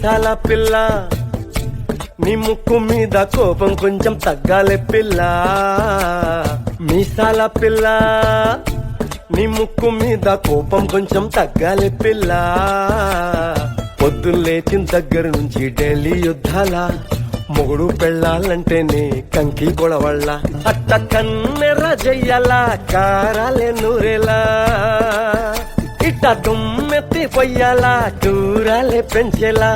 మీసాల పిల్ల నీ ముక్కు మీద కోపం కొంచెం తగ్గాలే పిల్ల. మీసాల పిల్ల నీ ముక్కు మీద కోపం కొంచెం తగ్గాలే పిల్ల. పొద్దున్న లేచిన దగ్గర నుంచి డైలీ యుద్ధాల మొగుడు పెళ్ళాలంటేనే కంకి గొడవళ్ళ. అట్ట కన్నెర్ర చెయ్యాలా కారాలే నూరేలా, ఇట్ట దుమ్మెత్తి పొయ్యాలా కూరాలే పెంచేలా.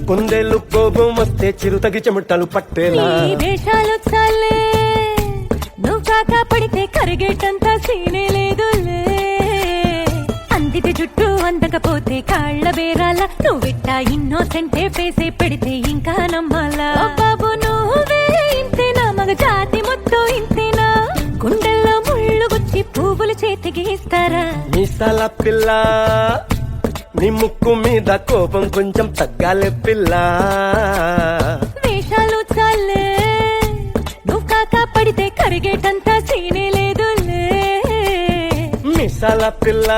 కుందేలు కోపం వస్తే చిరుతగి చెమటలు పట్టేలా. వేషాలు చాలే నువ్వు కాక పడితే కరిగేటంత సీనే లేదులే. అందిటి జుట్టు అందకపోతే కాళ్ళ బేరాల నువ్విట్ట ఇన్నోసెంటే ఫేసే పెడితే ఇంకా నమ్మాలా. బాబు నువ్వే ఇంతేనా మగ జాతి మొత్తం ఇంతేనా, గుండెల్లో ముళ్ళు గుచ్చి పువ్వులు చేతికి ఇస్తారా. మీసాల పిల్ల నీ ముక్కు మీద కోపం కొంచెం తగ్గాలే పిల్ల. వేషాలు చాలే నువ్వు కాక పడితే కరిగేటంత సీనే లేదులే. మీసాల పిల్ల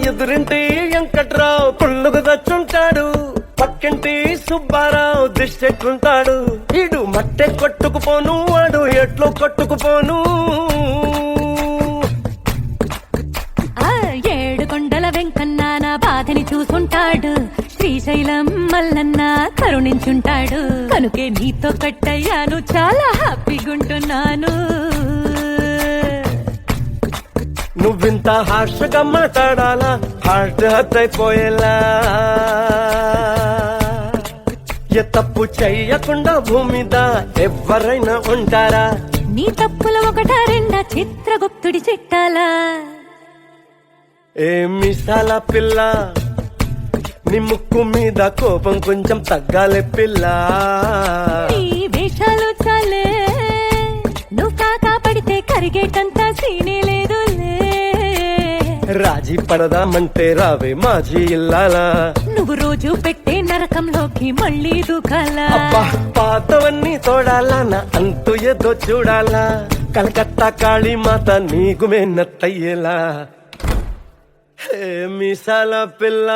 ఎదురింటి వెంకట్రావు పుల్లుకు దచ్చుంటాడు, పక్కింటి సుబ్బారావు దిష్టెట్లుంటాడు. ఈడు మట్టె కొట్టుకుపోను వాడు ఎట్లో కొట్టుకుపోను. ఏడు కొండల వెంకన్న నా బాధని చూసుంటాడు, శ్రీశైలం మల్లన్న కరుణించుంటాడు. కనుకే నీతో కట్టయ్యాను చాలా హ్యాపీగుంటున్నాను. నువ్వింత హార్షగా మాట్లాడాలా హార్ట్ హర్ట్ అయిపోయేలా. ఏ తప్పు చెయ్యకుండా భూమిద ఎవరైనా ఉంటారా. నీ తప్పుల ఒకటా రెండా చిత్రగుప్తుడి చిట్టాలా. ఏ మీసాల పిల్ల నీ ముక్కు మీద కోపం కొంచెం తగ్గాలే పిల్ల. నీ వేషాలు చాలే నువ్వు కాక పడితే కరిగేటంత సీనే లేదులే. రాజీ పడదామంటే రావే మాజీ ఇల్లాలా. నువ్వు రోజు పెట్టే నరకంలోకి మళ్ళీ దూకాలా. అబ్బా పాతవన్నీ తోడాలా నా అంతు ఏదో చూడాలా. కలకత్తా కాళీమాత నీకు మెన్నత్తయ్యేలా. హే మీసాల పిల్ల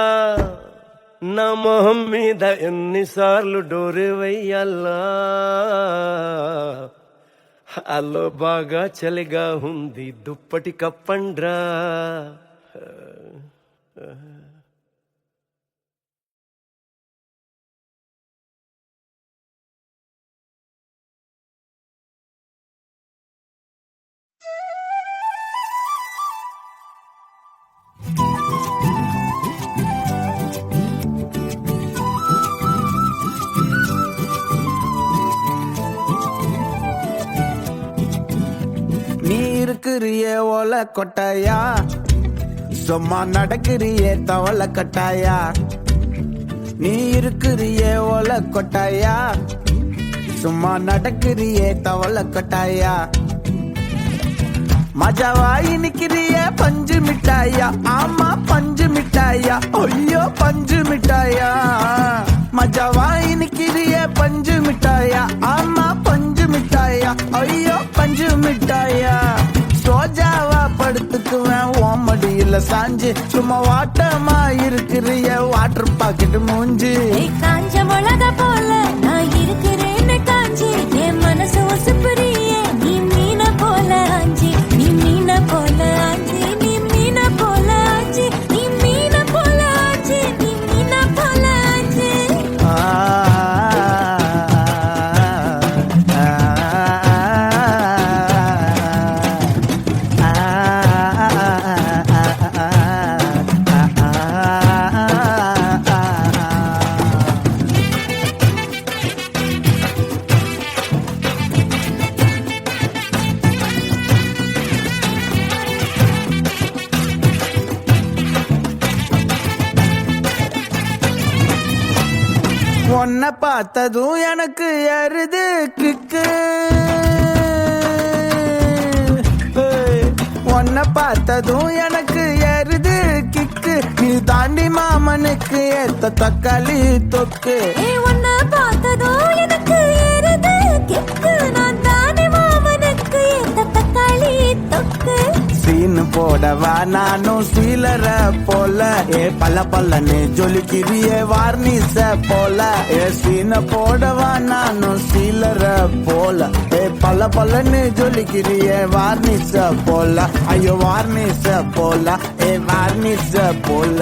నా మొహం మీద ఎన్నిసార్లు డోరే వెయ్యాలా. అల్లో బాగా చలిగా ఉంది దుప్పటి కప్పండ్రా. நீ இருக்கிறியே ஓலை கொட்டாயா, சும்மா நடக்கிறியே தவளை கட்டாயா. நீ இருக்கிறியே ஓலை கொட்டாயா, சும்மா நடக்கிறியே தவளை கட்டாயா. மஜாவாயி நிக்கிறியே பஞ்சு மிட்டாயா, ஆமா பஞ்சு மிட்டாயா, ஐயோ பஞ்சு மிட்டாயா. மஜாவாயி நிக்கிறியே பஞ்சு மிட்டாயா, ஆமா பஞ்சு மிட்டாயா, ஐயோ பஞ்சு மிட்டாயா. சோஜாவா படுத்துக்குவேன் ஓமடியில சாஞ்சு, சும்மா வாட்டமா இருக்கிறிய வாட்டர் பாக்கெட் மூஞ்சு. காஞ்ச மிளகா போல நான் இருக்கிறேன்னு காஞ்சி, என் மனசு உசுப்புறியே நீ மீன போல ஆஞ்சி. நீ மீன போல ஆஞ்சி, நீ மீன போல ஆஞ்சி, நீ மீன போல ஆஞ்சி, நீ மீன போல ஆஞ்சி. உன்னை பார்த்ததும் எனக்கு ஏறுது கிக்கு. உன்னை பார்த்ததும் எனக்கு ஏறுது கிக்கு. நீ தாண்டி மாமனுக்கு ஏத்த தக்காளி தொக்கு. உன்னை பார்த்ததும் எனக்கு ஏறுது கிக்கு. நான் தானே மாமனுக்கு ஏத்த தக்காளி தொக்கு. சீனு போடவா நானும் சீலர போல. பல்ல பல்லன்னு ஜொலிக்கிறியே வார்னிச போல. சீன போடவா நானும் சீலர போல. பல்ல பல்லன்னு ஜொலிக்கிறியே வார்னிச போல. ஐயோ வார்னிச போல. வார்னிச போல.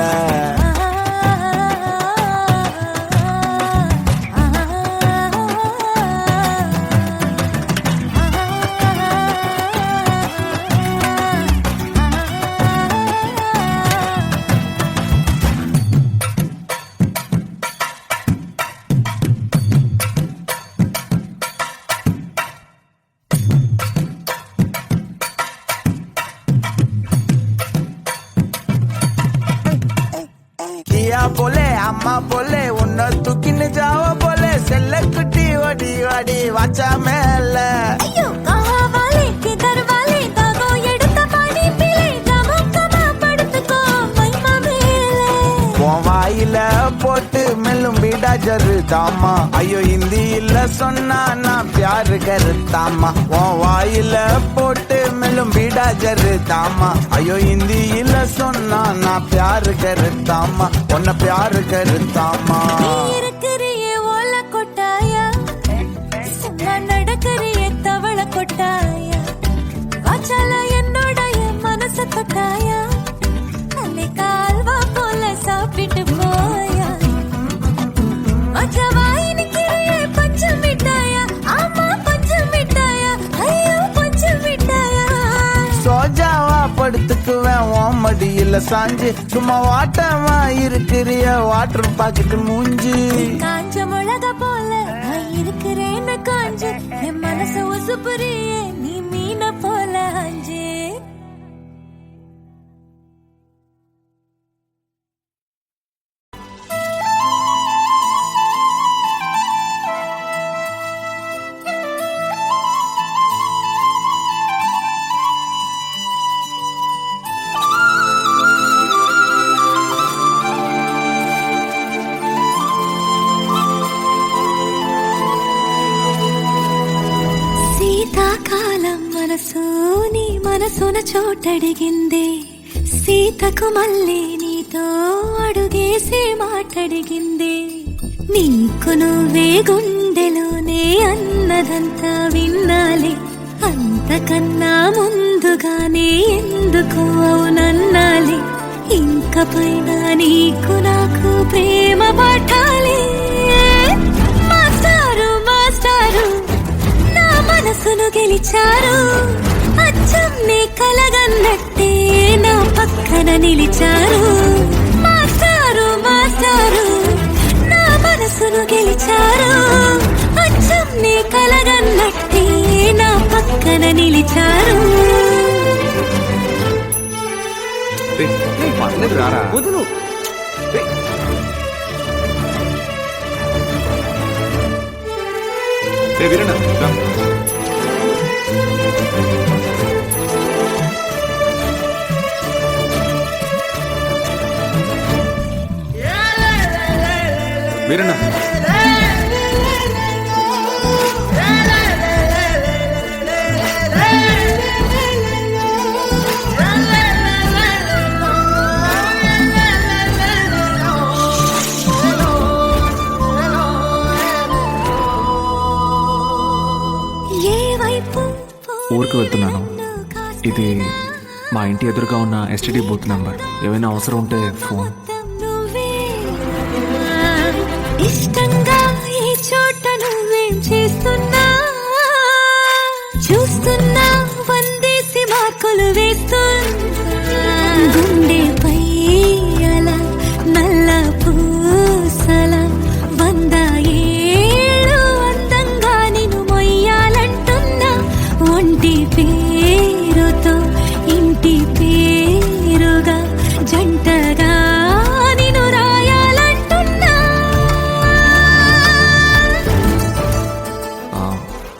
கியா போலே அம்மா போலே உன்னை தூக்கின்னு ஜாவ போலே. செல்ல குட்டி ஓடி ஓடி வாச்சா மேல. ஐயோ கஹாவாலே கிதர்வாலே தாகோ எடுத்த பாடி பிளே. கமக்கமா படுத்துக்கோ மைமா மேலே. உன் வாயில போட்டு மெல்லும் பீடா ஜரு தாமா. ஐயோ ஹிந்தியில சொன்னா நான் பியாரு கருத்தாமா. உன் வாயில போட்டு மெல்லும் பீடா ஜரு தாமா. ஐயோ ஹிந்தியில சொன்னா நான் பியாரு கருத்தாமா. உன்னை பியாரு கருத்தாமா. நீ இருக்கிறியே ஓல கொட்டாயா. சும்மா நடக்கறியே தவள கொட்டாயா. வாச்சால என்னோட என் மனச தொட்டாயா. அன்னை கால்வா போல சாப்பிட்டு போயா. மச்சவா இன்னைக்கிறியே பஞ்சு மிட்டாயா. ஆமா பஞ்சு மிட்டாயா. ஐயோ பஞ்சு மிட்டாயா. சோஜாவா படுத்துக்குவேன் உன் மடியில சாஞ்சு. சும்மா வாட்டமா இருக்கிறிய வாட்டர் பாக்கெட்டு மூஞ்சி. காஞ்ச மிளகா போல நான் இருக்கிறேன்னு காஞ்சு. என் மனச உசுப்புறியே நீ மீன போல அஞ்சு. శీతాకాలం మనసు నీ మనసున చోటడిగిందే. సీతకు మళ్ళీ నీతో అడుగేసి మాటడిగిందే. నీకు నువ్వే గుండెలోనే అన్నదంతా విన్నాలే. అంతకన్నా ముందుగానే ఎందుకు అవునన్నాలే. ఇంక పైన నీకు నాకు ప్రేమ పాఠాలే. మాస్టారు మాస్టారు నా మనసును గెలిచారు. అచ్చం నీ కలగన్నట్టే నా పక్కన నిలిచారు. మాస్టారు మాస్టారు నా మనసును గెలిచారు. అచ్చం నీ కలగన్నట్టే నా పక్కన నిలిచారు. పర్లేదు రారా వదులు. వీరన్న వీరన్న ఊరికి వెళ్తున్నాను. ఇది మా ఇంటి ఎదురుగా ఉన్న ఎస్టీడీ బూత్ నంబర్. ఏమైనా అవసరం ఉంటే ఫోన్. ఇష్టంగా ఈ చోట నువ్వేం చేస్తున్నా చూస్తున్నా. వందేసి మార్కులు వేస్తున్నా. గుండెపై అలా నల్ల పూసల 100 ఏళ్ళు అందంగా నిన్ను మొయ్యాలంటున్నా. ఒంటి పేరుతో ఇంటి పేరుగా జంటగా నిన్ను రాయాలంటున్నా.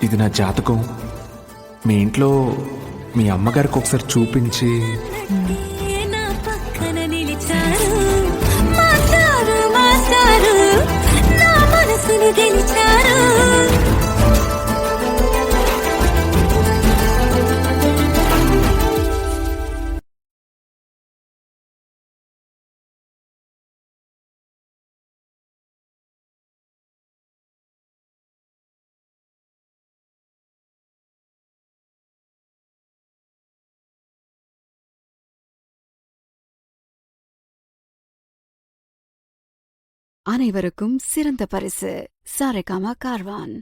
ఇది నా జాతకం. మీ ఇంట్లో మీ అమ్మగారికి ఒకసారి చూపించి. నా పక్కన నిలిచారు మాస్టారు మాస్టారు, నా మనసును గెలిచారు. அனைவருக்கும் சிறந்த பரிசு சாரேகாமா கார்வான்.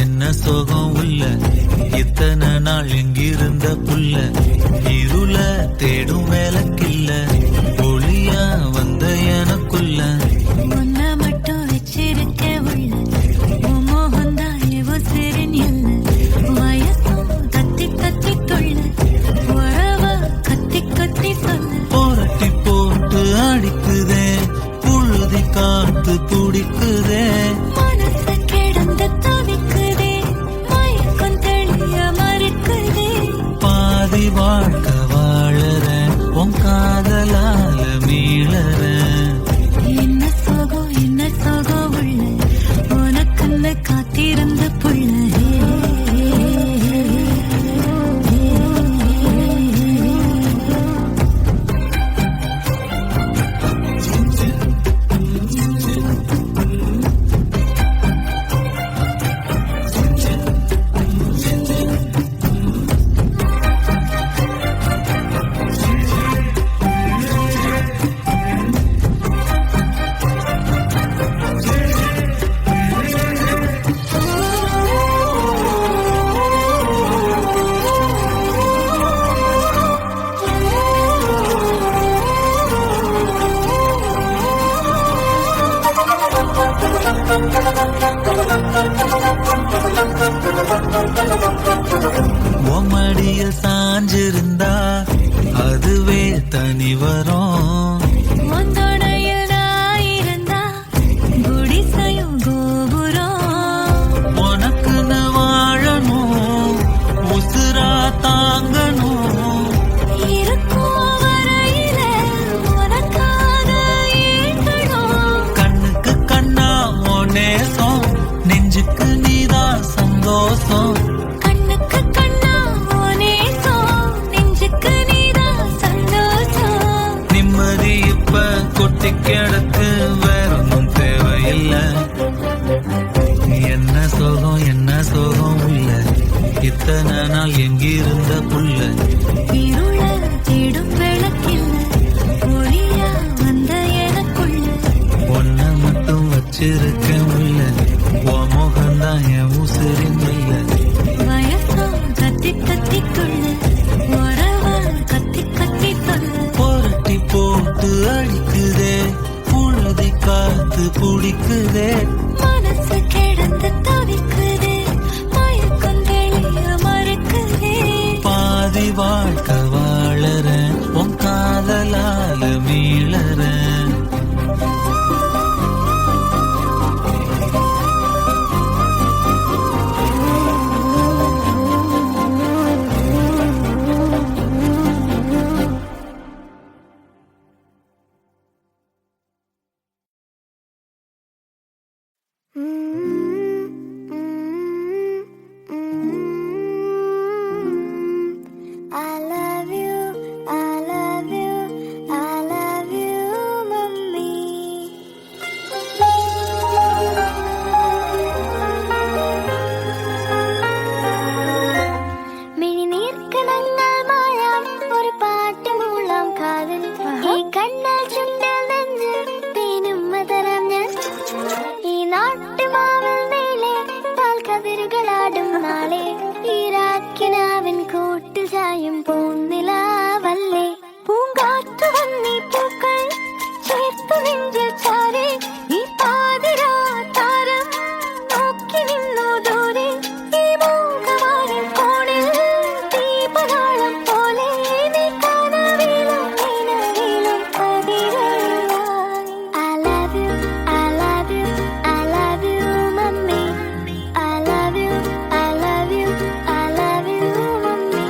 என்ன சோகம் உள்ள இத்தனை நாள் எங்கிருந்த புள்ள, இருள தேடும் வேலைக்கில்ல ஒளியா வந்த எனக்குள்ள. உன்ன மட்டும் வச்சிருக்க உள்ள உன் மோகந்தான் எவோ சிறின் இல்ல, வயசும் கத்தி கத்தி தொள்ள உறவ கத்தி கத்தி சொல்ல. போரட்டி போட்டு அடிக்குதே புழுதி காத்து துடிக்குதே, மனசு கிடந்து தவிக்குதே மயக்கம் தெளிய மறுக்குதே. பாதி வாழ்க்கை வாழற உன் காதலால மீளற. என்ன சோகம் உள்ள உனக்குன்னு காத்திருந்த புள்ள. மடியில் சாஞ்சிருந்தா அதுவே தனி வரும். ஒந்தோடையில் நான் இருந்தா குடிசையும் கோபுரம். உனக்குன்னு வாழணும் உசுரா தாங்கணும். இருக்கும் வரையில உனக்காக ஏங்கணும். கண்ணுக்கு கண்ணா ஓ நேசம், நெஞ்சுக்கு நீதான் சந்தோஷம். கண்ணுக்கு கண்ணா உன் நேசம், நெஞ்சுக்கு நீதான் சந்தோஷம். நிம்மதி இப்ப கொட்டி கிடக்கு வேற ஒன்றும் தேவையில்லை. என்ன சோகம் உள்ள இத்தனை நாள் எங்கிருந்த புள்ள, இருள தேடும் விளக்கில்ல ஒளியா வந்த எனக்குள்ள. ஒன்ன மட்டும் வச்சிருக்க உள்ள உன் முகம்தான் என் உசிரின் இல்ல. வயசும் கத்தி கத்தி கொள்ள உறவ கத்தி கத்தி சொல்ல. புரட்டி போட்டு அடிக்குதே புழுதி காத்து பிடிக்குதே, மனசு கிடந்து தவிக்குதே மயக்கம் தெளிய மறுக்குதே. பாதி வா പൂവാലേ ഈരാക്കിനാവിൻ കൂട്ടിൽ ചായും പൂന്നിലാവല്ലേ പൂങ്കാറ്റു വന്നീ പൂക്കൾ ചേർത്തു നെഞ്ചിൽ ചാരേ ഈ പാതിരാ താരം നോക്കി നിന്നു ദൂരെ ഈ മൂകവാനിൽ കോണിൽ ദീപനാളം പോലെ നീ കനവിലും നിലവിലും പതിരായി I love you, I love you, I love you, mummy. I love you, I love you, I love you, mummy.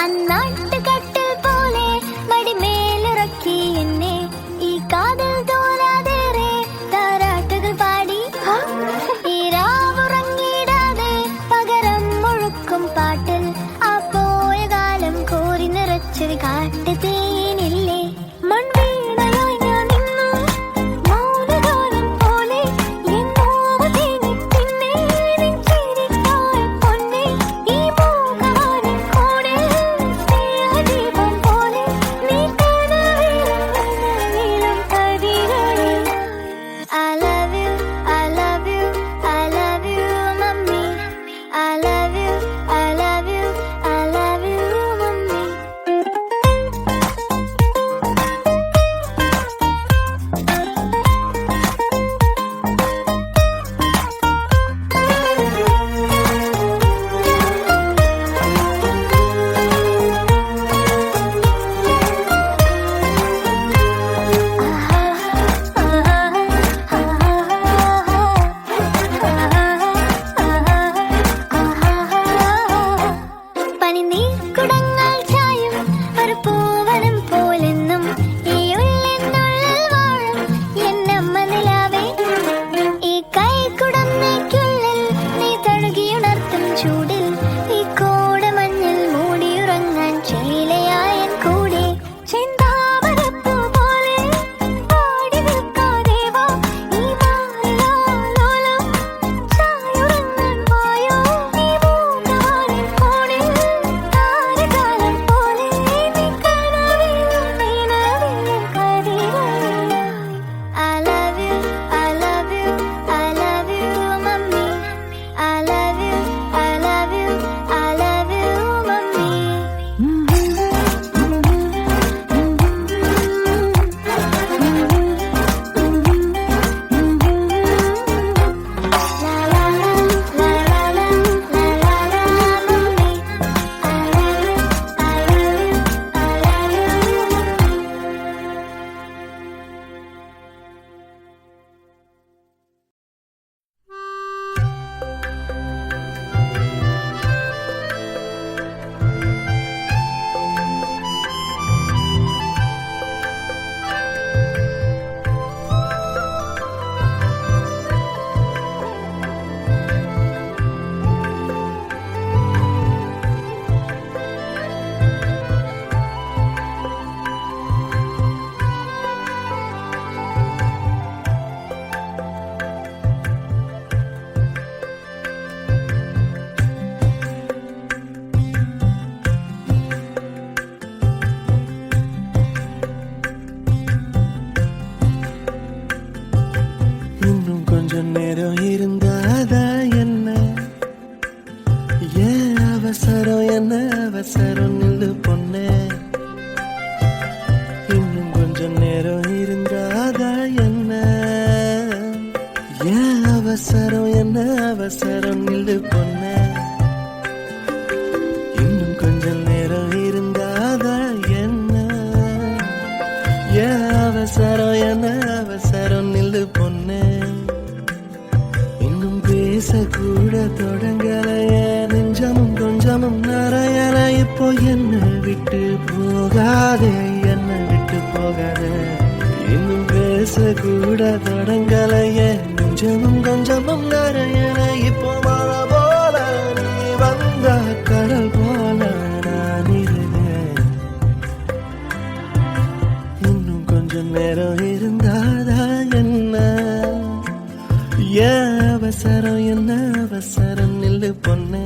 അന്നാട്ടുകട്ടിൽ പോലെ മടിമേലിറക്കി എന്നെ ഈ കാതിൽ തോരാതേറെ താരാട്ടുകൾ പാടി ഈ രാവുറങ്ങിടാതെ പകരം മുഴുക്കും പാട്ടിൽ ആ പോയ കാലം കോരി നിറച്ചൊരു കാട്ടുതേനില്ലേ മൺവീണയായി ഞാൻ നിന്നു മൗനഗാനം പോലെ എന്നോവ തേനി പിന്നെ നെഞ്ചിരിക്കായ പൊന്നെ ഈ മൂകവാനിൽ കോണിൽ സ്നേഹദീപം പോലെ നീ കനവിലും നിലവിലും പതിരായി I love you, I love you, I love you, mummy. I love you, I love you, I love you, mummy. പനിനീർക്കുടങ്ങൾ ചായും ഒരു പൂവനം പോലെന്നും ഈ ഉള്ളിനുള്ളിൽ വാഴും എന്നമ്മ നിലാവേ ഈ കൈക്കുടന്നയ്ക്കുള്ളിൽ നീ തഴുകിയുണർത്തും ചൂടിൽ ഈ കോടമഞ്ഞിൽ മൂടിയുറങ്ങാൻ ചേലയായൻ കൂടെ ചെന്താമരപ്പൂ പോലെ പാടി നിൽക്കാതെ വാ ഈ മാറിലാലോലം ചായുറങ്ങാൻ വായോ ഈ മൂകവാനിൽ കോണിൽ താരകാലം പോലെ നീ കനവിലും നിലവിലും പതിരായി I love you, I love you, I love you, mummy. I love you, I love you, I love you, mummy. La la la, la la la, la la la, mummy. I love you, I love you, I love you, mummy. இன்னும் கொஞ்சம் நேரம் இருந்தாதா என்ன ஏன் அவசரம் என்ன அவசரம் நில்லு பொண்ணே இன்னும் கொஞ்சம் நேரம் இருந்தாதா என்ன ஏன் அவசரம் என்ன அவசரம் நில்லு பொண்ணே இன்னும் கொஞ்சம் நேரம் இருந்தாதா என்ன ஏன் அவசரம் என்ன அவசரம் நில்லு பொண்ணே இன்னும் பேசக்கூட தொடங்கலைய நெஞ்சமும் கொஞ்சமும் நிறையல இப்போ என்ன விட்டு போகாதே என்ன விட்டு போகாதே இன்னும் பேசக்கூட தொடங்கலைய நெஞ்சமும் கொஞ்சமும் நிறையல இப்போ மழை போல நீ வந்த கடல் போல நான் இருந்தேன் இன்னும் கொஞ்சம் நேரம் இருந்தாதா என்ன ஏன் அவசரம் என்ன அவசரம் நில்லு பொண்ணே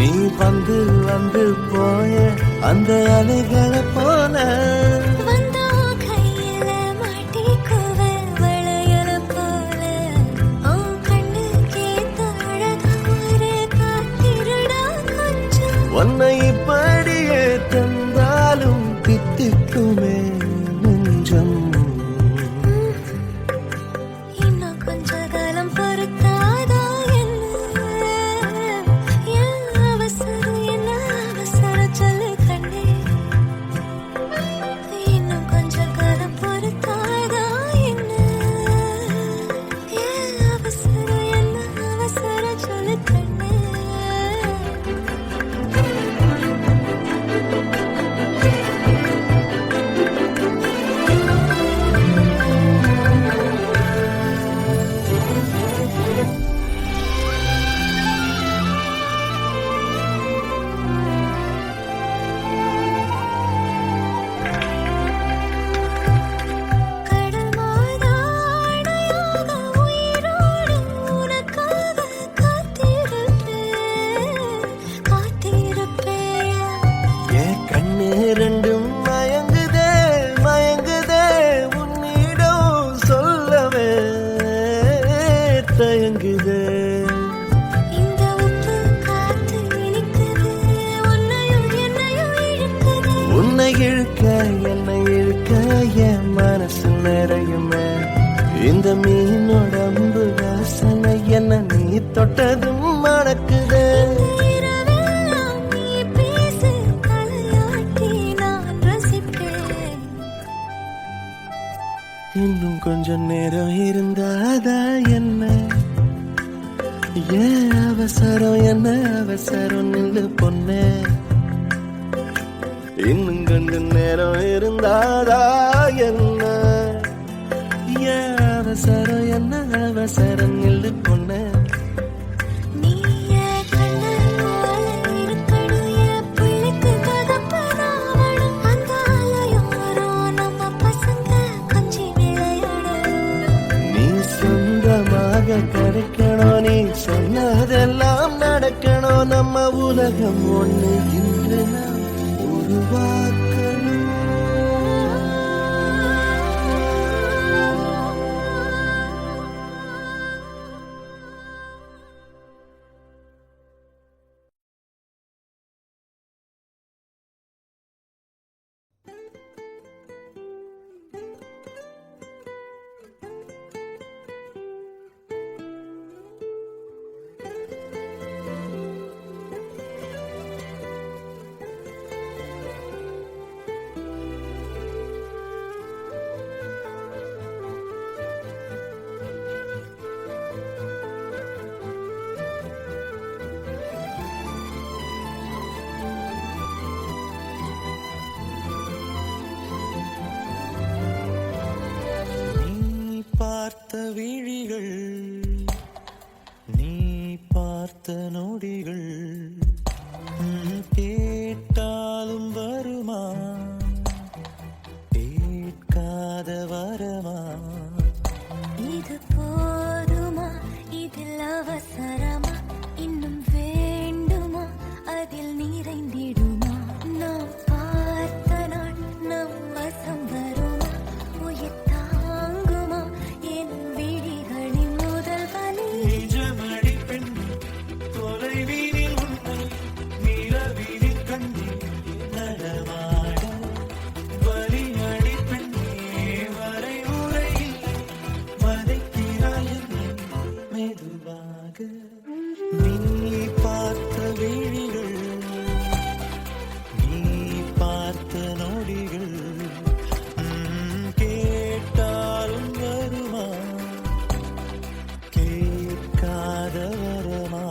நீ வந்து வந்து போய அந்த அலைகளை போல வந்தா கையில மாட்டிக்குவ வளையல போல உன் கண்ணுக்கேத்த அழகா ஒரு காத்திருடா கொஞ்சம் உன்னை இப்படியே தந்தாலும் பித்திக்குமே நெஞ்சம் இன்னும் கொஞ்ச காலம் பொறுத்தாதா என்ன ஏன் அவசரம் என்ன அவசரம் சொல்லு கண்ணே இன்னும் கொஞ்ச காலம் பொறுத்தாதா என்ன ஏன் அவசரம் என்ன அவசரம் சொல்லு கண்ணே கடல் மாதாடையாக உயிரோடு உனக்காக காத்திருப்பேயா என் கண்ணு ரெண்டும் மயங்குதே மயங்குதே உன்னிடம் சொல்லவே தயங்குதே இந்த உப்பு காத்து இனிக்குது உன்னையும் என்னையும் இழுக்குது உன்னை இழுக்க என்னை இழுக்க என் மனசு நிறையுமே இந்த மீனோடம்பு வாசனை என்ன நீ தொட்டதும் மணக்குதே இரவெல்லாம் நீ பேசு தலையாட்டி நான் ரசிப்பேன் இன்னும் கொஞ்சம் நேரம் இருந்தாதா என்ன ஏன் அவசரம் என்ன அவசரம் நில்லு பொண்ணே இன்னும் கொஞ்சம் நேரம் இருந்தாதா என்ன ஏன் அவசரம் என்ன அவசரம் நில்லு பொண்ணே நீயே கண்ணல் போல இருக்கணும் என் பிள்ளைக்கு தகப்பனாவணும் அந்த அலையோரம் நம்ம பசங்க கொஞ்சி விளையாடணும் நீ சொந்தமாக கிடைக்கணும் நீ சொன்னதெல்லாம் நடக்கணும் நம்ம உலகம் ஒண்ணு இன்று நாம் உருவாக்கணும் பார்த்த விழிகள் நீ பார்த்த நொடிகள் கேட்டாலும் வருமா கேட்காத வரமா இது போதுமா இதில் அவசரமா இன்னும் வேண்டுமா அதில் நிறைந்திடுமா நாம் பார்த்த நாள் நம் வசம் வருமா உயிர் தாங்குமா என் விழிகளின் முதல் வலி நிஜமடி பெண் தொலைவீனில் உன்னை நிலவீனில் கண்ணி நடமாட வலியடி பெண்ணே வரை உரையில் வதைக்கிறாய் என்னை மெதுவாக நீ பார்த்த விழிகள் நீ பார்த்த நொடிகள் கேட்டாலும் வருமா கேட்காத வரமா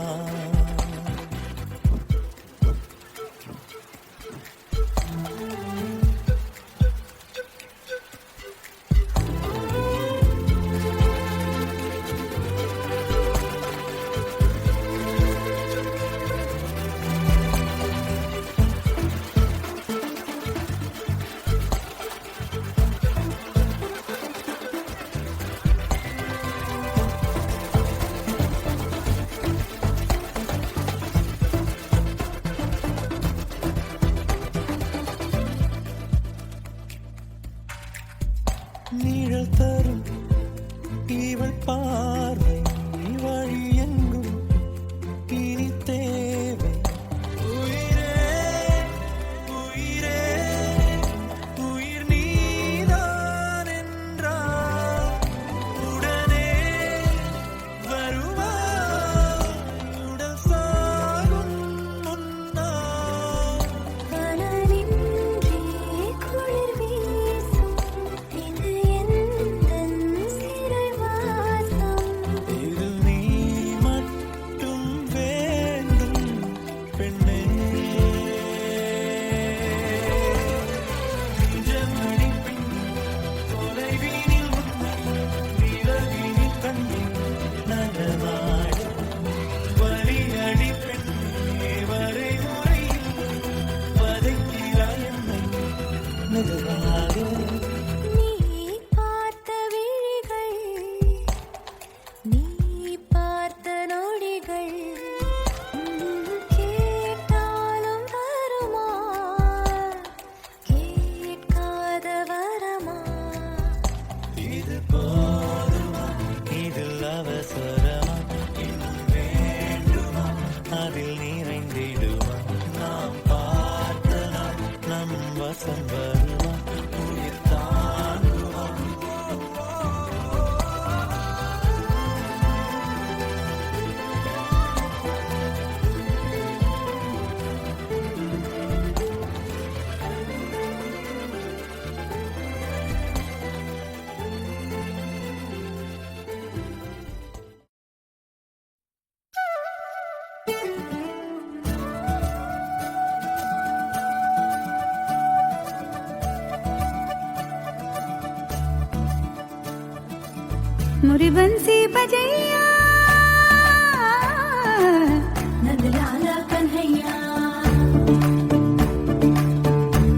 मुरी बंसी बजैया नंदलाला कन्हैया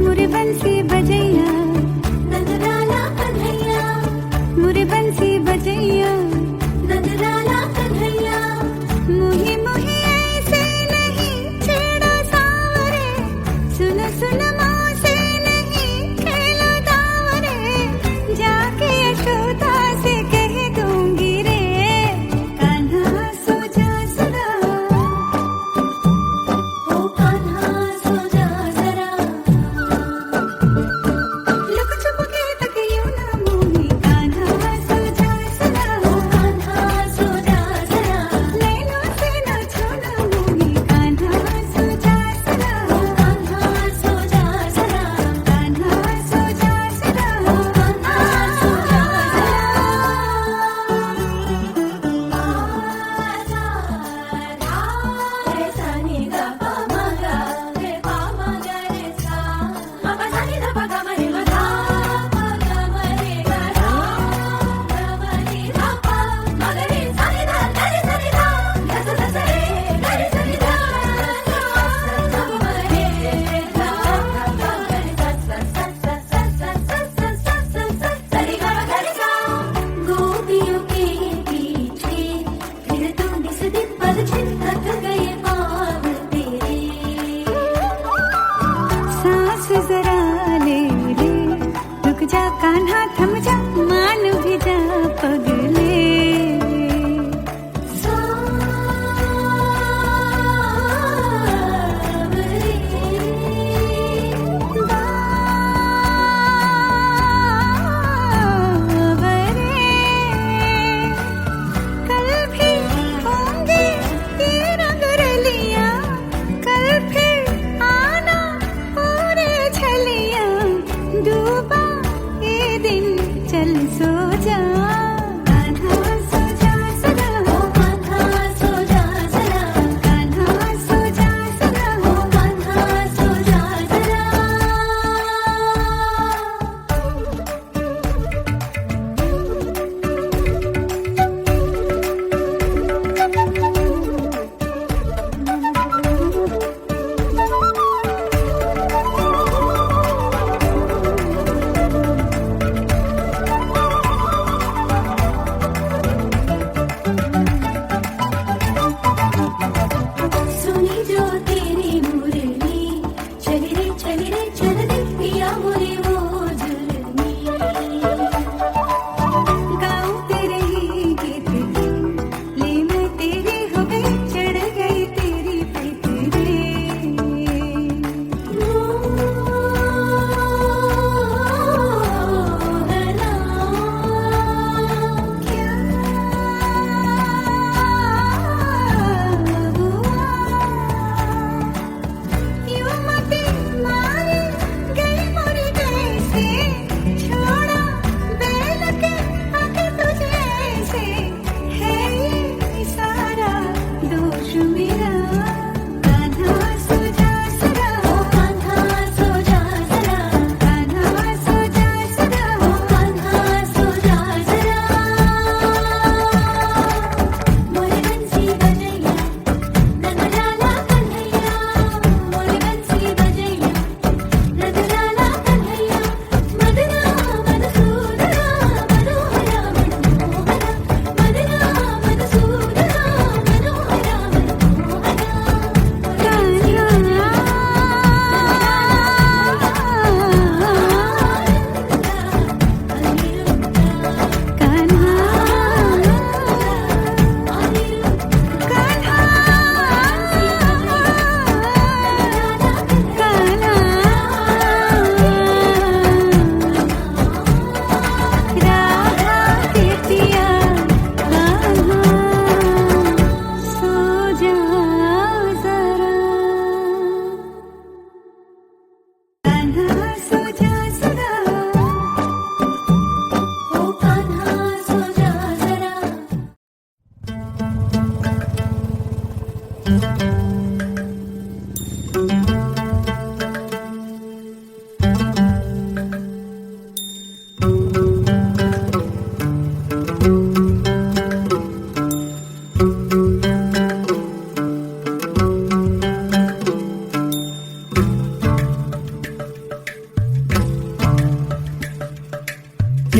मुरी बंसी बजैया नंदलाला कन्हैया मुरी बंसी बजैया नंदलाला कन्हैया मुही मुही ऐसे नहीं छेड़ो सावरे सुन सुन माँ से नहीं खेलो दावरे जाके यशोदा से कह दूंगी रे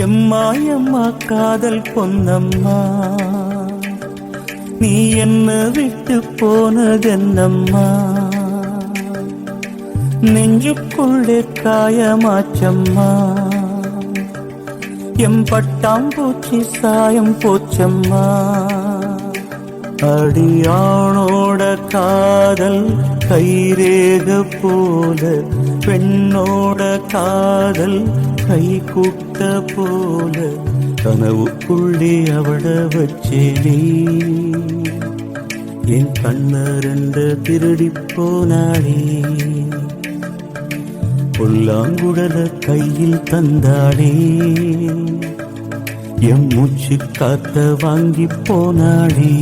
எம்மா எம்மா காதல் பொன்னம்மா, நீ என்ன விட்டு போனதென்னம்மா, நெஞ்சுக்குள்ளே காயமாச்சம்மா, எம் பட்டாம்பூச்சி சாயம் போச்சம்மா. அடியானோட காதல் கைரேக போல, பெண்ணோட காதல் கை கூட்ட போல, கனவுக்குள்ளே அவட வச்சேனே, என் கண்ணரண்ட திருடி போனாளே, புல்லாங்குழல கையில் தந்தாளே, எம் மூச்சு காத்த வாங்கி போனாளே.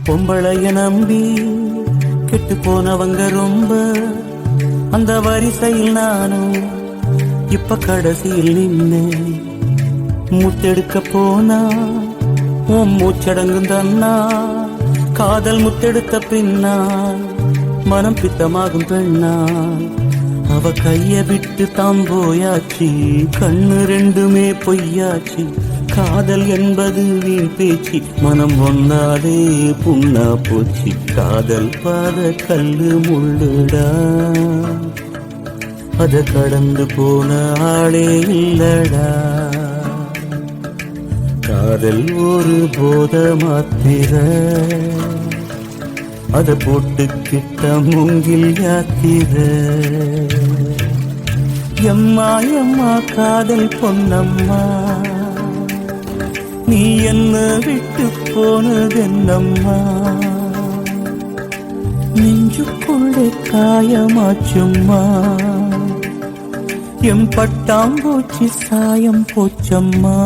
பொம்பளைய நம்பி கெட்டு போனவங்க ரொம்ப, அந்த வரிசையில் நானும் இப்ப கடைசியில் நின்னு, முத்தெடுக்க போனா உன் மூச்சடங்கும் தன்னா, காதல் முத்தெடுத்த பின்னா மனம் பித்தமாகும் பெண்ணா, அவ கைய விட்டு தாம் போயாச்சு, கண்ணு ரெண்டுமே பொய்யாச்சு, காதல் என்பது வீண் பேச்சு, மனம் ஒன்னாலே புண்ணா போச்சு, காதல் பாத கல்லு முள்ளுடா, அத கடந்து போன ஆளே இல்லடா, காதல் ஒரு போத மாத்திர, அத போட்டுக்கிட்ட மூங்கில் யாத்திர. எம்மா எம்மா காதல் பொன்னம்மா, நீ என்ன விட்டு போனதென்னம்மா, நெஞ்சுக்குள்ளே காயமாச்சும்மா, எம் பட்டாம்பூச்சி சாயம் போச்சம்மா.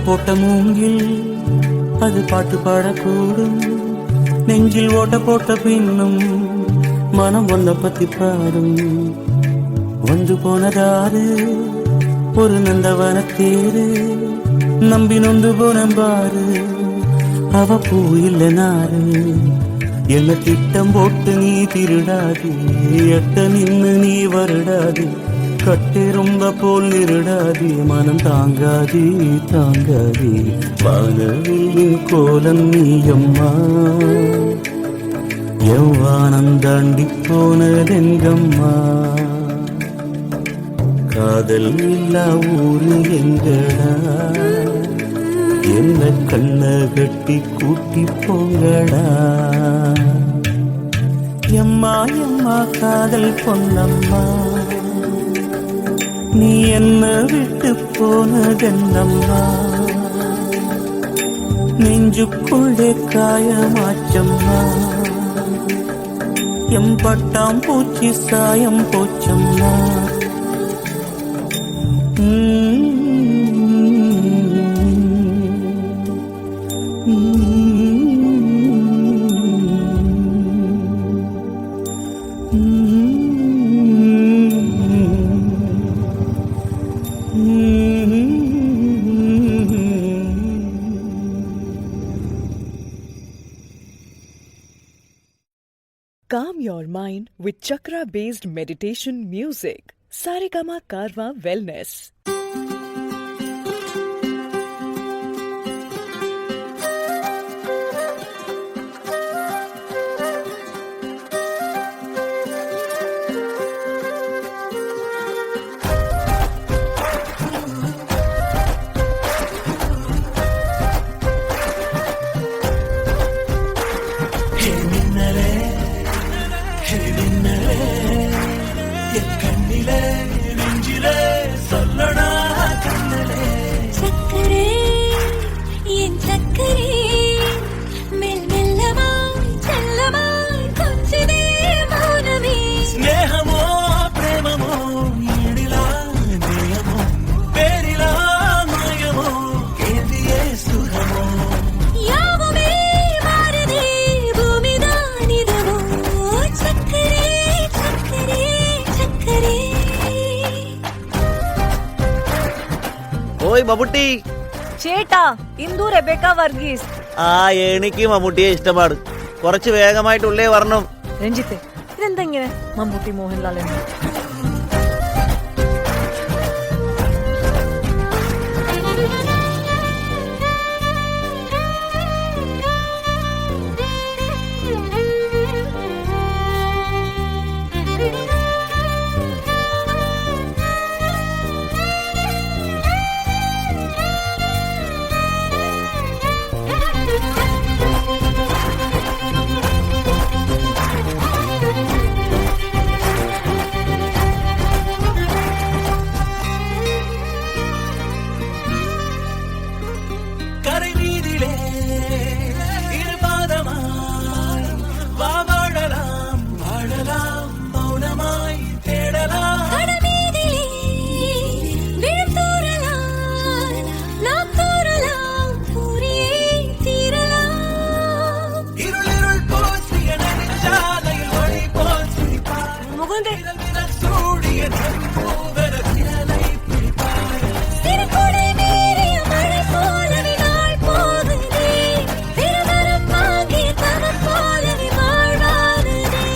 போட்ட மூங்கில் அது பாட்டு பாடக்கூடும், நெஞ்சில் ஓட்ட போட்ட பின்னும் மனம் ஒன்ன பத்தி பாடும். வந்து போனதாரு ஒரு நந்தவன தேரு, நம்பி நொந்து போனம்பாரு, அவ பூ இல்ல நாரு. என்ன திட்டம் போட்டு நீ திருடாது, எட்ட நின்னு நீ வருடாது, கட்டு ரொம்ப போல் நிருடாது, மனம் தாங்காது தாங்காது. வானவில்லின் கோலம் நீயம்மா, எவ்வானம் தாண்டி போனதெங்கம்மா, காதல் இல்லா ஊரு எங்கடா, என்ன கண்ண கட்டி கூட்டி போங்கடா. எம்மா எம்மா காதல் பொன்னம்மா, நீ என்ன விட்டு போனதென்னம்மா, நெஞ்சுக்குள்ளே காயமாச்சம்மா, எம் பட்டாம் பூச்சி சாயம் போச்சம்மா. Calm your mind with chakra-based meditation music. Saregama Karwa Wellness. சக்கரே என் சக்கரே மெல் மெல்லமாய் செல்லமாய் கொஞ்சமே மௌனமே స్నేహమో ప్రేమమో ఈడిలా దేయమో పేరిలా మాయమో కేదియే సుఖమో யாவுமே மாறுதே பூமிதானிதமோ சக்கரே சக்கரே சக்கரே ഓയ് മമ്മൂട്ടി ചേട്ടാ ഇന്ദു റെബേക്ക വർഗീസ് ആ എനിക്ക് മമ്മൂട്ടിയെ ഇഷ്ടമാണ് കുറച്ച് വേഗമായിട്ടുള്ളേ വരണം രഞ്ജിത്ത് ഇതെന്താ ഇങ്ങനെ മമ്മൂട്ടി മോഹൻലാൽ എന്ന് கரை நீதிலே இருபாதமாய் வாழலாம் வாழலாம் மௌனமாய் தேடலாம் கடமீதிலே விழுந்தூறலாம் நாம் தூறலாம் பூரியே தீரலாம் இருளிருள் போசிய நெஞ்சாலையில் ஒளி போசி മുകുന്ദേ சூடிய பூவர திரளை பிடிப்பாய் திருக்குடை மீறிய மழை போலவே நாள் போகுதே திருவரம் வாங்கிய தவம் போலவே வாழ்வாகுதே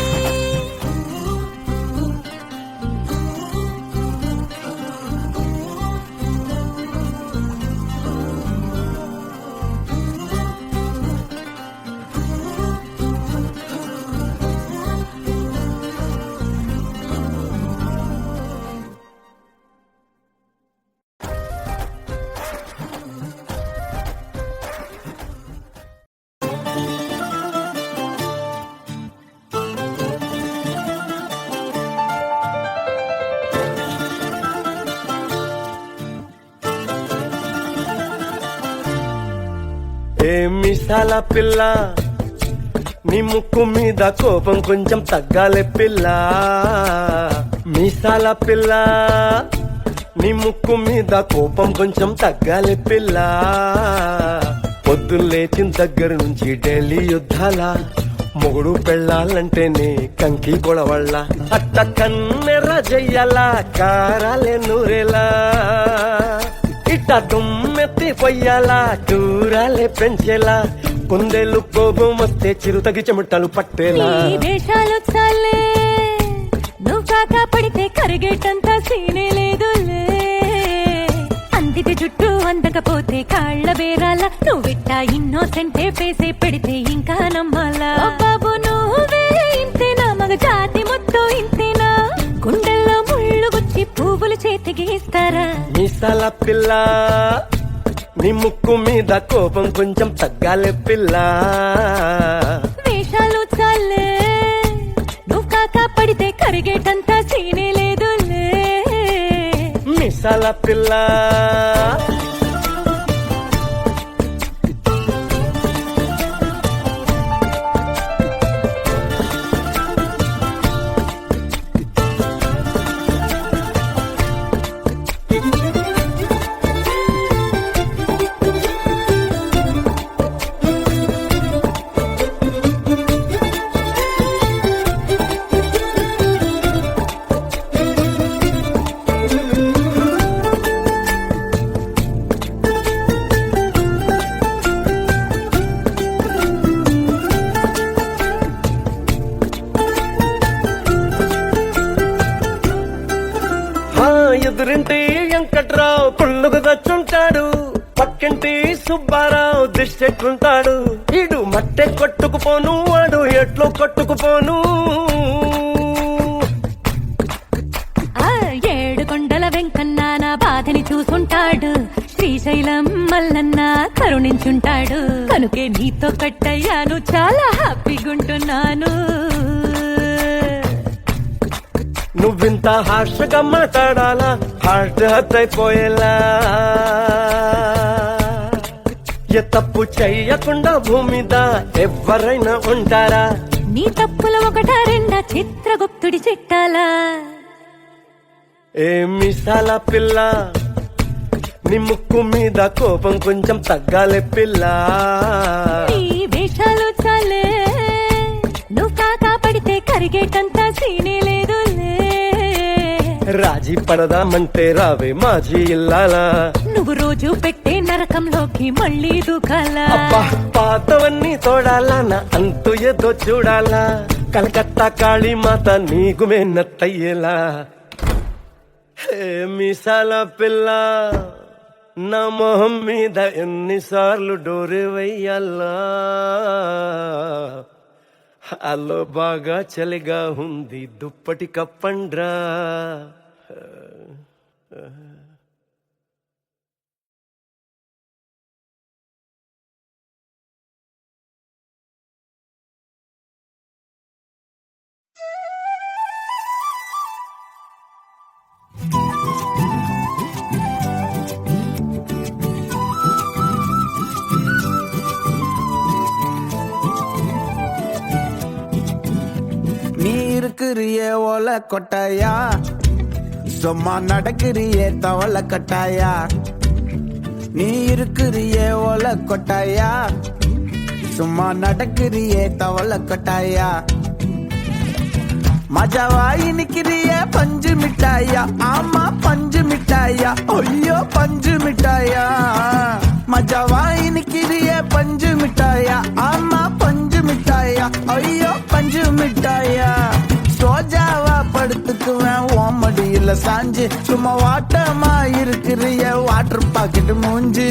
ఏ మిసాల పిల్ల నీ ముక్కు మీద కోపం కొంచెం తగ్గాలే పిల్ల మీసాల పిల్ల నీ ముక్కు మీద కోపం కొంచెం తగ్గాలే పిల్ల పొద్దు లేచిన దగ్గర నుంచి ఢిల్లీ యుద్ధాల మొగుడు పెళ్ళాలంటేనే కంకి గొడవళ్ళ అట్ట కన్నెర జయ్యాల కారాలే నూరేలా ఇట్ట దుమ్మెత్తి పొయ్యాలా కూరాలే పెంచేలా కుందేలు కోపం వస్తే చిరుతగి చెమటలు పట్టేలా నీ వేషాలు చాలే నువ్వు కాక పడితే కరిగేటంత సీనే లేదులే అందిటి జుట్టు అందకపోతే కాళ్ళ బేరాల నువ్విట్ట ఇన్నోసెంటే పేసే పెడితే ఇంకా నమ్మాలా బాబు నువ్వే ఇంతేనా మగ జాతి మొత్తం ఇంతేనా గుండెల్లో ముళ్ళు గుచ్చి పువ్వులు చేతికి ఇస్తారా మీసాల పిల్ల నీ ముక్కు మీద కోపం కొంచెం తగ్గాలే పిల్ల వేషాలు చాలే నువ్వు కాక పడితే కరిగేటంత సీనే లేదులే మీసాల పిల్ల ఎదురింటి వెంకట్రావు పుల్లుకు తెచ్చుంటాడు, పక్కింటి సుబ్బారావు దిష్టెట్టుంటాడు. ఈడు మట్టె కొట్టుకుపోను, వాడు ఎట్లో కొట్టుకుపోను. ఏడు కొండల వెంకన్న నా బాధని చూసుంటాడు, శ్రీశైలం మల్లన్న కరుణించుంటాడు. కనుకే నీతో కట్టయ్యాను, చాలా హ్యాపీగుంటున్నాను. నువ్వింత హార్ష్గా మాట్లాడాలా, హార్ట్ హర్ట్ అయిపోయేలా. ఏ తప్పు చెయ్యకుండా భూమి మీద ఎవరైనా ఉంటారా? నీ తప్పుల ఒకటా రెండా చిత్రగుప్తుడి చిట్టాలా. ఏ మిసాల పిల్ల, నీ ముక్కు మీద కోపం కొంచెం తగ్గాలే పిల్ల. నీ వేషాలు చాలే, నువ్వు కాకా పడితే కరిగేటంత సీనే లేదులే. రాజీ పడదామంటే రావే మాజీ ఇల్లాలా. నువ్వు రోజు పెట్టే నరకంలోకి మళ్ళీ దూకాలా. అబ్బా పాతవన్నీ తోడాలా, నా అంతు ఏదో చూడాలా. కలకత్తా కాళీమాత నీకు మేనత్తయ్యేలా. హే మిసాల పిల్ల, నా మొహం మీద ఎన్నిసార్లు డోరే వెయ్యాలా. అల్లో బాగా చలిగా ఉంది, దుప్పటి కప్పండ్రా. நீ இருக்கிறியே ஓல கொட்டாயா, சும்மா நடக்கிறியே தவள கட்டாயா. நீ இருக்கிறியே ஓல கொட்டாயா, சும்மா நடக்கிறியே தவள கட்டாயா. மஜாவாயி நிக்கிறியே பஞ்சு மிட்டாயா, ஆமா பஞ்சு மிட்டாயா, ஐயோ பஞ்சு மிட்டாயா. மஜாவாயி நிக்கிறியே பஞ்சு மிட்டாயா, ஆமா பஞ்சு மிட்டாயா, ஐயோ பஞ்சு மிட்டாயா. சோஜாவா படுத்துக்குவேன் ஓமடியில சாஞ்சு, சும்மா வாட்டமா இருக்கிறிய வாட்டர் பாக்கெட் மூஞ்சி.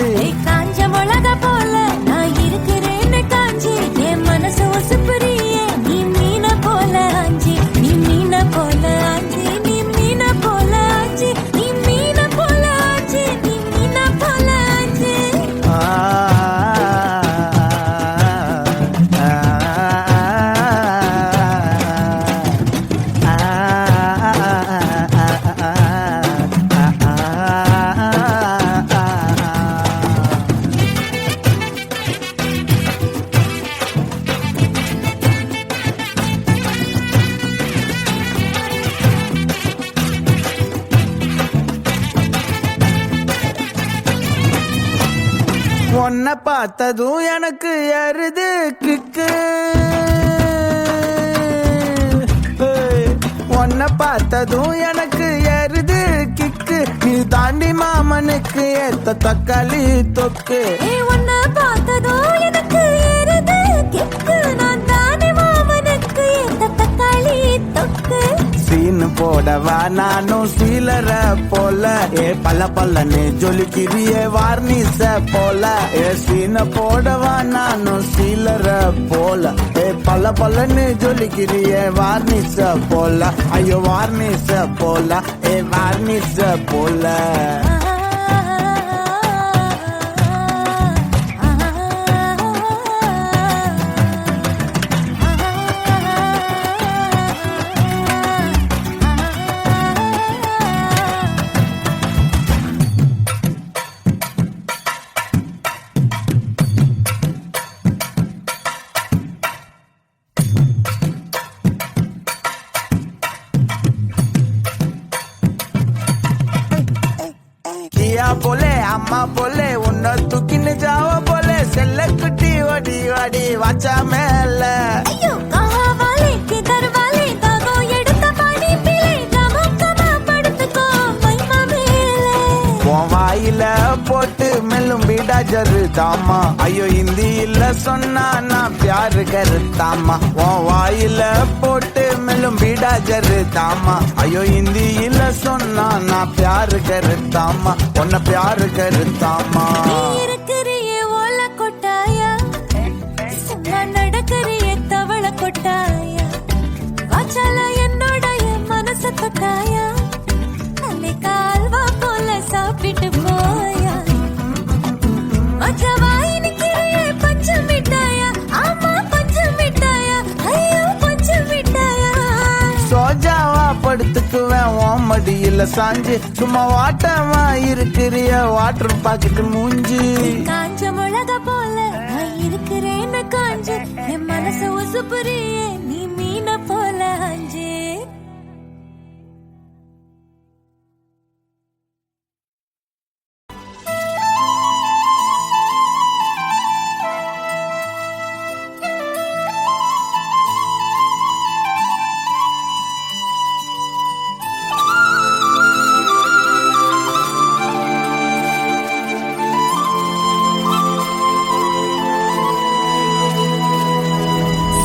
காஞ்ச மிளக போல நான் இருக்கிறேன்னு காஞ்சி, என் மனசு உசுப்புறியே நீ மீன போல ஆஞ்சி. நீ மீன போல ஆஞ்சி, நீ மீன போல ஆஞ்சி, நீ மீன போல ஆஞ்சி, நீ மீன போல ஆஞ்சி. உன்னை பார்த்ததும் எனக்கு ஏறுது கிக்கு. உன்னை பார்த்ததும் எனக்கு ஏறுது கிக்கு. நீ தாண்டி மாமனுக்கு ஏத்த தக்காளி தொக்கு. உன்னை பார்த்ததோ எனக்கு ஏறுது கிக்கு, நான் தானே மாமனுக்கு ஏத்த தக்காளி தொக்கு. சீனு போடவா நானும் சீலர போல, ஏ பல்ல பல்லன்னு ஜொலிக்கிறியே வார்னிச போல. ஏ சீன போடவா நானும் சீலர போல, ஏ பல்ல பல்லன்னு ஜொலிக்கிறியே வார்னிச போல. ஐயோ வார்னிச போல, ஏ வார்னிச போல. போலே அம்மா போலே உன்னை தூக்கின்னு ஜாவ போலே, செல்ல குட்டி ஓடி ஓடி வாச்சா மேல. ஐயோ காவாலே கிதர்வாலே தாகோ எடுத்த பாடி பிளே, கமக்கமா படுத்துக்கோ மைமா மேலே. உன் வாயில போட்டு மெல்லும் பீடா ஜருதாமா ஐயோ ஹிந்தியில சொன்னா நான் பியாரு கருத்தாமா உன் வாயில போட்டு மெல்லும் பீடா ஜருதாமா ஐயோ ஹிந்தியில சொன்னா நான் பியாரு கருத்தாமா உன்னை பியாரு கருத்தாமா நீ இருக்கிறியே ஓல கொட்டாயா சும்மா நடக்கிறியே தவள கொட்டாயா வாச்சால என்னோடைய மனச தொட்டாயா அன்னை கால்வா போல சாப்பிட்டு போயா மச்சவாய் நிக்கிறியே பச்சை மிட்டாயா ஆமா பச்சை மிட்டாயா ஐயோ பச்சை மிட்டாயா சோஜாவா படுத்துக்குவேன் உன் மடியில சாஞ்சு சும்மா வாட்டமா இருக்கிறிய வாட்டர் பாக்கெட்டு மூஞ்சி காஞ்ச மிளகா போல நான் இருக்கிறேன்னு காஞ்சு என் மனச உசுப்புறியே நீ மீன போல அஞ்சு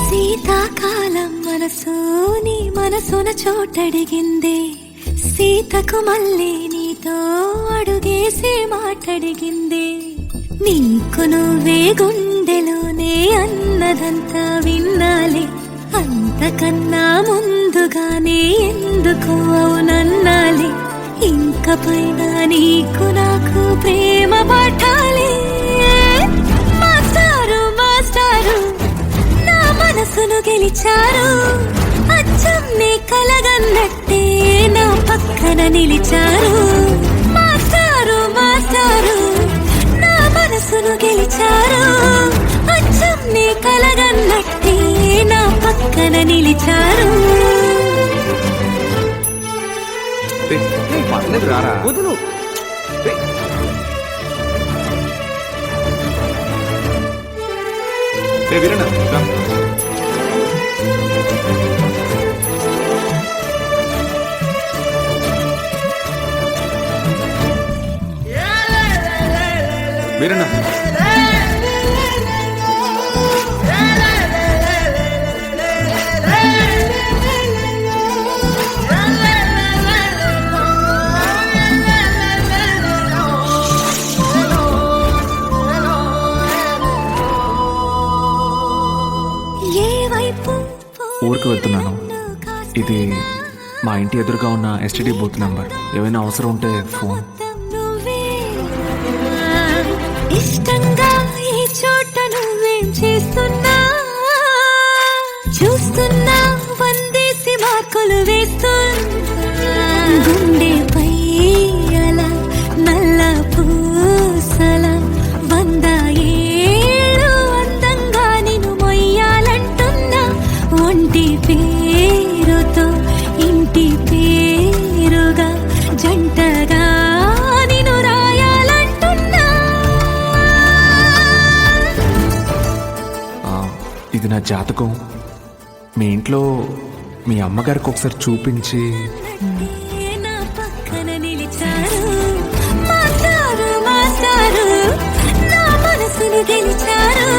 శీతాకాలం మనసు నీ మనసున చోటడిగిందే సీతకు మళ్ళీ నీతో అడుగేసి మాటడిగిందే నీకు నువ్వే గుండెలోనే అన్నదంతా విన్నాలే అంతకన్నా ముందుగానే ఎందుకు అవునన్నాలే ఇంక పైన నీకు నాకు ప్రేమ పాఠాలే మాస్టారు మాస్టారు నా మనసును గెలిచారు అచ్చం నీ కలగన్నట్టే నా పక్కన నిలిచారు మాస్టారు మాస్టారు నా మనసును గెలిచారు అచ్చం నీ కలగన్నట్టే నా పక్కన నిలిచారు వదులు వీరన్న ఊరికి వెళ్తున్నాను. ఇది మా ఇంటి ఎదురుగా ఉన్న ఎస్టీడీ బూత్ నంబర్. ఏమైనా అవసరం ఉంటే ఫోన్. ఇష్టంగా ఈ చోట నువ్వేం చేస్తున్నా చూస్తున్నా వందేసి మార్కులు వేస్తున్నా గుండెపై అలా నల్ల పూసల 100 ఏళ్ళు అందంగా నిన్ను మొయ్యాలంటున్నా ఒంటి పేరుతో ఇంటి పేరుగా జంటగా నిన్ను రాయాలంటున్నా ఇది నా జాతకం. మీ ఇంట్లో మీ అమ్మగారికి ఒకసారి చూపించి నా పక్కన నిలిచారు మాస్టారు మాస్టారు నా మనసును గెలిచారు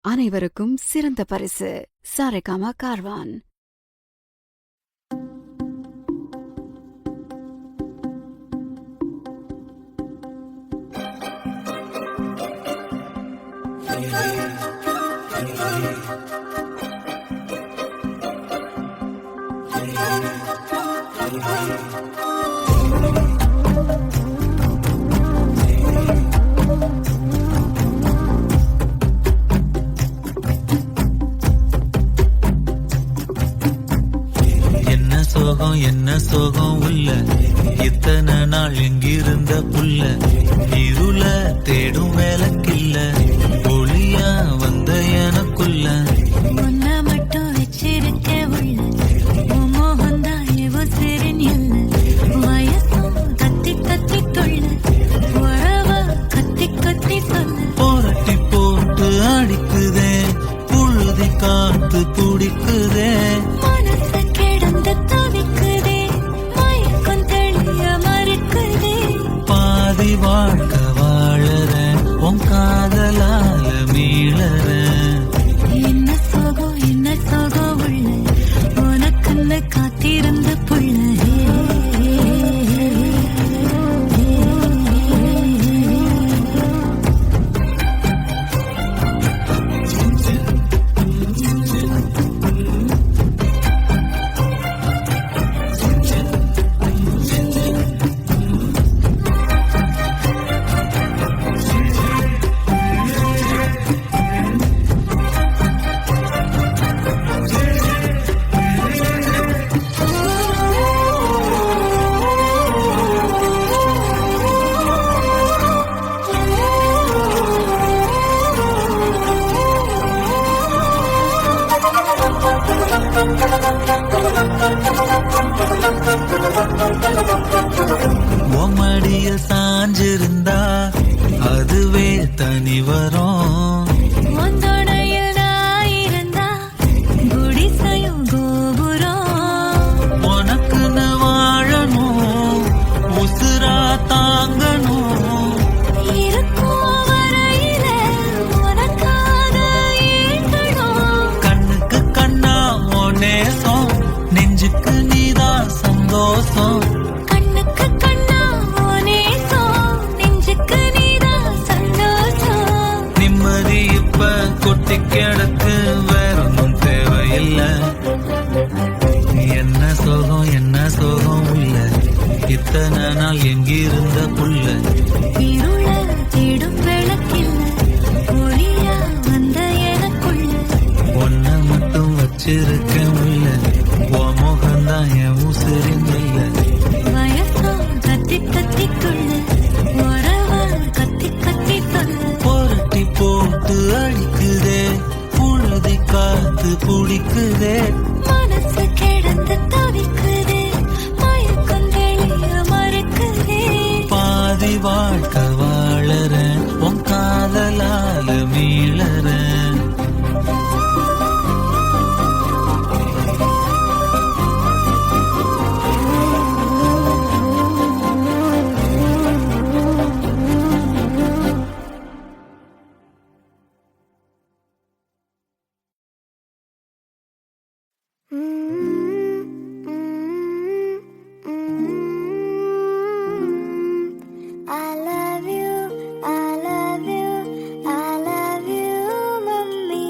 அனைவருக்கும் சிறந்த பரிசு சாரேகாமா கார்வான். என்ன சோகம் உள்ள இத்தனை நாள் எங்கிருந்த புள்ள இருள தேடும் வேலைக்கில்ல ஒளியா வந்த எனக்குள்ள மடியில் சாஞ்சிருந்தா அதுவே தனி வரும். உந்தோடையில் நான் இருந்தா குடிசையும் கோபுரம். உனக்குன்னு வாழணும், உசுரா தாங்கணும். இருக்கும் வரையில உனக்காக ஏங்கணும். கண்ணுக்கு கண்ணா உன் நேசம், நெஞ்சுக்கு நீதான் சந்தோஷம். கண்ணுக்கு கண்ணா நேசம், நெஞ்சுக்கு நீதான் சந்தோஷம். நிம்மதி இப்ப கொட்டி கிடக்கு, வேறொன்னும் தேவையில்லை. என்ன சோகம் என்ன சோகம் உள்ள, இத்தனை நாள் எங்கிருந்த புள்ள. இருள தேடும் விளக்கில்ல, ஒளியா வந்த எனக்குள்ள. ஒன்ன மட்டும் வச்சிருக்கேன் உள்ள, உன் முகம்தான் என் உசிரின் இல்ல. வயசும் கத்தி கத்திக்குள்ள, உறவா கத்தி கத்தி சொல்ல. புரட்டி போட்டு அடிக்குதே, புழுதி காத்து பிடிக்குதே. மனசு கிடந்து தவிக்குதே, மயக்கம் தெளிய மறுக்குதே. பாதி வாழ்க்கை வாழறேன், உன் காதலால மீளறேன். I love you, I love you, I love you, mummy.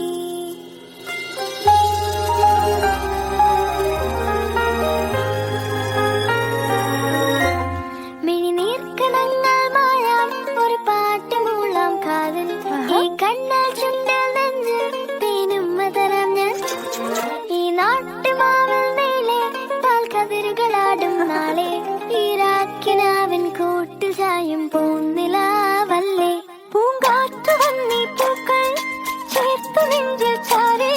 മിഴിനീർക്കണങ്ങൾ മായാം ഒരു പാട്ട് മൂളാം കാതിൽ. ഈ കണ്ണൽ ചുണ്ടൽ നെഞ്ച് തേനും മതരാം ഞാൻ. ഈ നാട്ടുമാവിൽ നീളെ പാൽക്കതിരുകളാടും നാളെ. ഈരാക്കിനാവിൻ കൂട്ടിൽ ചായും പൂന്നിലാവല്ലേ. പൂങ്കാറ്റു വന്നീ പൂക്കൾ ചേർത്തു നെഞ്ചിൽ ചാരേ.